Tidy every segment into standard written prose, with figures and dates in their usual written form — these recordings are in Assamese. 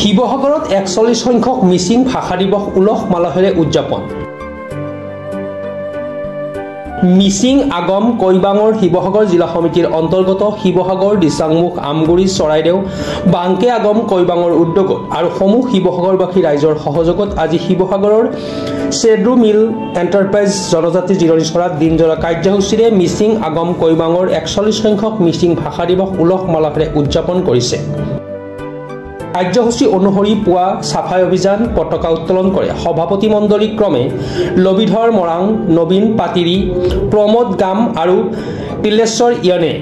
শিৱসাগৰত 41 সংখ্যক মিচিং ভাষা দিৱস উলহ মালহেৰে উদযাপন। মিচিং আগম কৈবাঙৰ শিৱসাগৰ জিলা সমিতিৰ অন্তৰ্গত শিৱসাগৰ দিচাংমুখ আমগুৰি চৰাইদেউ বাংকে আগম কৈবাঙৰ উদ্যোগত আৰু সমূহ শিৱসাগৰবাসী ৰাইজৰ সহযোগত আজি শিৱসাগৰৰ চেড্ৰু মিল এণ্টাৰপ্ৰাইজ জনজাতি জিৰণি চৰাত দিনজোৰা কাৰ্যসূচীৰে মিচিং আগম কৈবাঙৰ 41 সংখ্যক মিচিং ভাষা দিৱস উলহ মালহেৰে উদযাপন কৰিছে। কাৰ্যসূচী অনুসৰি পুৱা চাফাই অভিযান পতাকা উত্তোলন কৰে সভাপতি মণ্ডলী ক্ৰমে লবিধৰ মৰাং, নবীন পাতিৰি, প্ৰমোদ গাম আৰু তিলেশ্বৰ ইয়নে।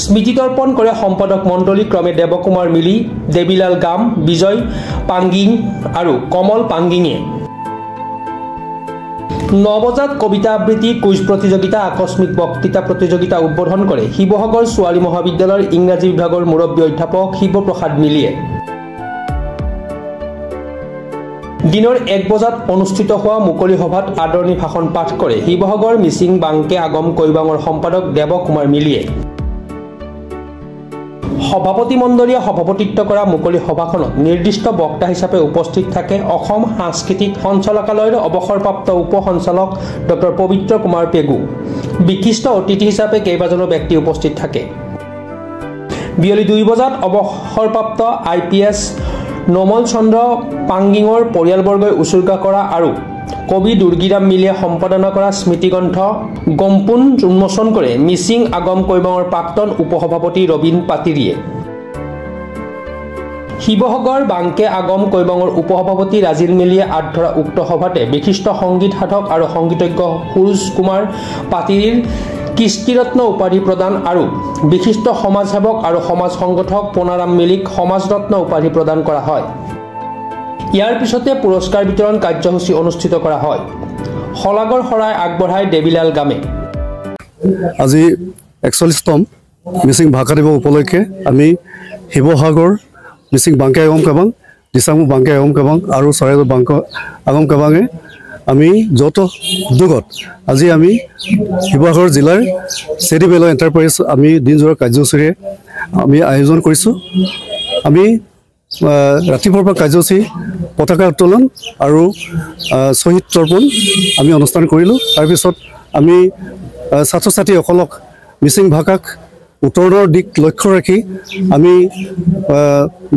স্মৃতিতৰ্পণ কৰে সম্পাদক মণ্ডলী ক্ৰমে দেৱকুমাৰ মিলি, দেৱীলাল গাম, বিজয় পাংগিং আৰু কমল পাংগিঙে। 9 বজাত কবিতা আবৃত্তি, কুইজ প্ৰতিযোগিতা, আকস্মিক বক্তৃতা প্ৰতিযোগিতা উদ্বোধন কৰে শিৱসাগৰ ছোৱালী মহাবিদ্যালয়ৰ ইংৰাজী বিভাগৰ মুৰব্বী অধ্যাপক শিৱপ্ৰসাদ মিলিয়ে। দিনৰ 1 বজাত অনুষ্ঠিত হোৱা মুকলি সভাত আদৰণি ভাষণ পাঠ কৰে শিৱসাগৰ মিচিং বাংকে আগম কৈবাঙৰ সম্পাদক দেৱকুমাৰ মিলিয়ে। সভাপতি মণ্ডলীয়ে সভাপতিত্ব কৰা মুকলি সভাখনত নিৰ্দিষ্ট বক্তা হিচাপে উপস্থিত থাকে অসম সাংস্কৃতিক সঞ্চালকালয়ৰ অৱসৰপ্ৰাপ্ত উপ সঞ্চালক ডক্টৰ পবিত্ৰ কুমাৰ পেগু। বিশিষ্ট অতিথি হিচাপে কেইবাজনো ব্যক্তি উপস্থিত থাকে। বিয়লি 2 বজাত অৱসৰপ্ৰাপ্ত IPS নমল চন্দ্ৰ পাংগিঙৰ পৰিয়ালবৰ্গই উচৰ্গা কৰা আৰু কবি দুৰ্গীৰাম মিলিয়ে সম্পাদনা কৰা স্মৃতিগ্ৰন্থ গম্পুন উন্মোচন কৰে মিচিং আগম কৈবাঙৰ প্ৰাক্তন উপসভাপতি ৰবীন পাতিৰিয়ে। শিৱসাগৰ বাংকে আগম কৈবাঙৰ উপসভাপতি ৰাজিল মিলিয়ে আধৰা উক্ত সভাতে বিশিষ্ট সংগীত সাধক আৰু সংগীতজ্ঞ সুৰুজ কুমাৰ পাতিৰিৰ কৃষ্টিৰত্ন উপাধি প্ৰদান আৰু বিশিষ্ট সমাজসেৱক আৰু সমাজ সংগঠক পোনাৰাম মিলিক সমাজৰত্ন উপাধি প্ৰদান কৰা হয়। ইয়াৰ পিছতে পুৰস্কাৰ বিতৰণ কাৰ্যসূচী অনুষ্ঠিত কৰা হয়। শলাগৰ শৰাই আগবঢ়াই দেৱীলাল গামে। আজি 41তম মিচিং ভাষা দিৱস উপলক্ষে আমি শিৱসাগৰ মিচিং বাংকে আগম কৈবাং, দিচাংমুখ বাংকে আগম কৈবাং আৰু চৰাইদেউ বাংকে আগম কৈবাঙে আমি যৌথ উদ্যোগত আজি আমি শিৱসাগৰ জিলাৰ চেড্ৰু মিল এণ্টাৰপ্ৰাইজ আমি দিনজোৰা কাৰ্যসূচীৰে আমি আয়োজন কৰিছোঁ। আমি ৰাতিপুৱাৰ পৰা কাৰ্যসূচী পতাকা উত্তোলন আৰু শ্বহীদ তৰ্পণ আমি অনুষ্ঠান কৰিলোঁ। তাৰপিছত আমি ছাত্ৰ ছাত্ৰীসকলক মিচিং ভাষাক উত্তৰণৰ দিশ লক্ষ্য ৰাখি আমি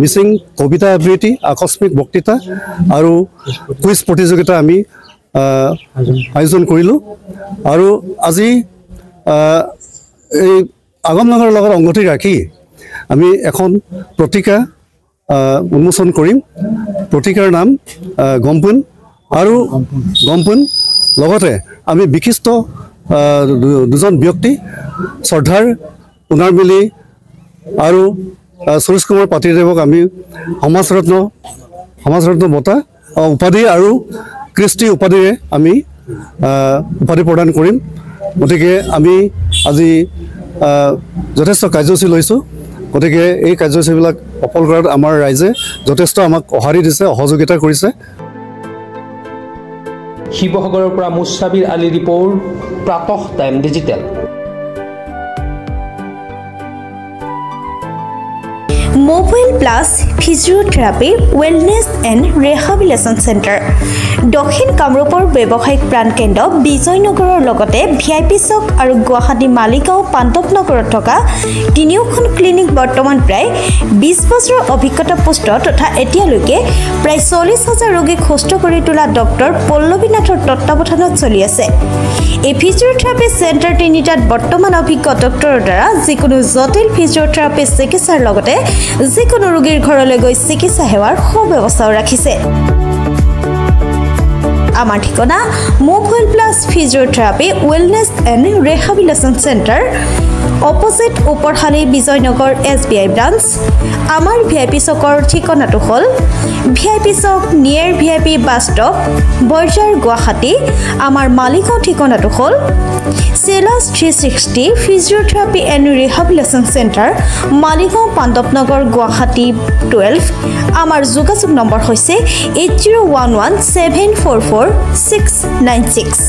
মিচিং কবিতা আবৃত্তি, আকস্মিক বক্তৃতা আৰু কুইজ প্ৰতিযোগিতা আমি আয়োজন কৰিলোঁ। আৰু আজি এই আগমনগৰৰ লগত সংগতি ৰাখি আমি এখন পত্ৰিকা উন্মোচন কৰিম। পত্ৰিকাৰ নাম গম্পুন আৰু গম্পুন। লগতে আমি বিশিষ্ট দুজন ব্যক্তি শ্ৰদ্ধাৰ পুনাৰ মিলি আৰু সুৰেশ কুমাৰ পাতিদেৱক আমি সমাজৰত্ন বঁটা উপাধি আৰু কৃষ্টি উপাধিৰে আমি উপাধি প্ৰদান কৰিম। গতিকে আমি আজি যথেষ্ট কাৰ্যসূচী লৈছোঁ। গতিকে এই কাৰ্যসূচীবিলাক সফল কৰাত আমাৰ ৰাইজে যথেষ্ট আমাক সঁহাৰি দিছে, সহযোগিতা কৰিছে। শিৱসাগৰৰ পৰা মুছাবিৰ আলী ৰিপৰ্ট, প্ৰাতঃ time digital. Mobile plus physiotherapy wellness and rehabilitation centre দক্ষিণ কামৰূপৰ ব্যৱসায়িক প্ৰাণকেন্দ্ৰ বিজয়নগৰৰ লগতে VIP চক আৰু গুৱাহাটী মালিগাঁও পাণ্ডৱনগৰত থকা 3খন ক্লিনিক বৰ্তমান প্ৰায় 20 বছৰৰ অভিজ্ঞতা পুষ্ট তথা এতিয়ালৈকে প্ৰায় 40,000 ৰোগীক সুস্থ কৰি তোলা ডক্টৰ পল্লৱীনাথৰ তত্ত্বাৱধানত চলি আছে। এই ফিজিঅ'থেৰাপি চেণ্টাৰ 3টাত বৰ্তমান অভিজ্ঞ ডক্টৰৰ দ্বাৰা যিকোনো জটিল ফিজিঅ'থেৰাপি চিকিৎসাৰ লগতে যিকোনো ৰোগীৰ ঘৰলৈ গৈ চিকিৎসা সেৱাৰ সুব্যৱস্থাও ৰাখিছে। আমাৰ ঠিকনা mobile plus physiotherapy wellness and rehabilitation centre, opposite ওপৰশালী বিজয়নগৰ SBI ব্ৰাঞ্চ। আমাৰ VIP চকৰ ঠিকনাটো হ'ল VIP chowk near VIP bus stop, Borjhar, Guwahati. আমাৰ মালিগাঁও ঠিকনাটো হ'ল চেলাছ 360 physiotherapy and rehabilitation centre, Maligaon Pandavnagar, Guwahati 12। আমাৰ যোগাযোগ নম্বৰ হৈছে 8011744696।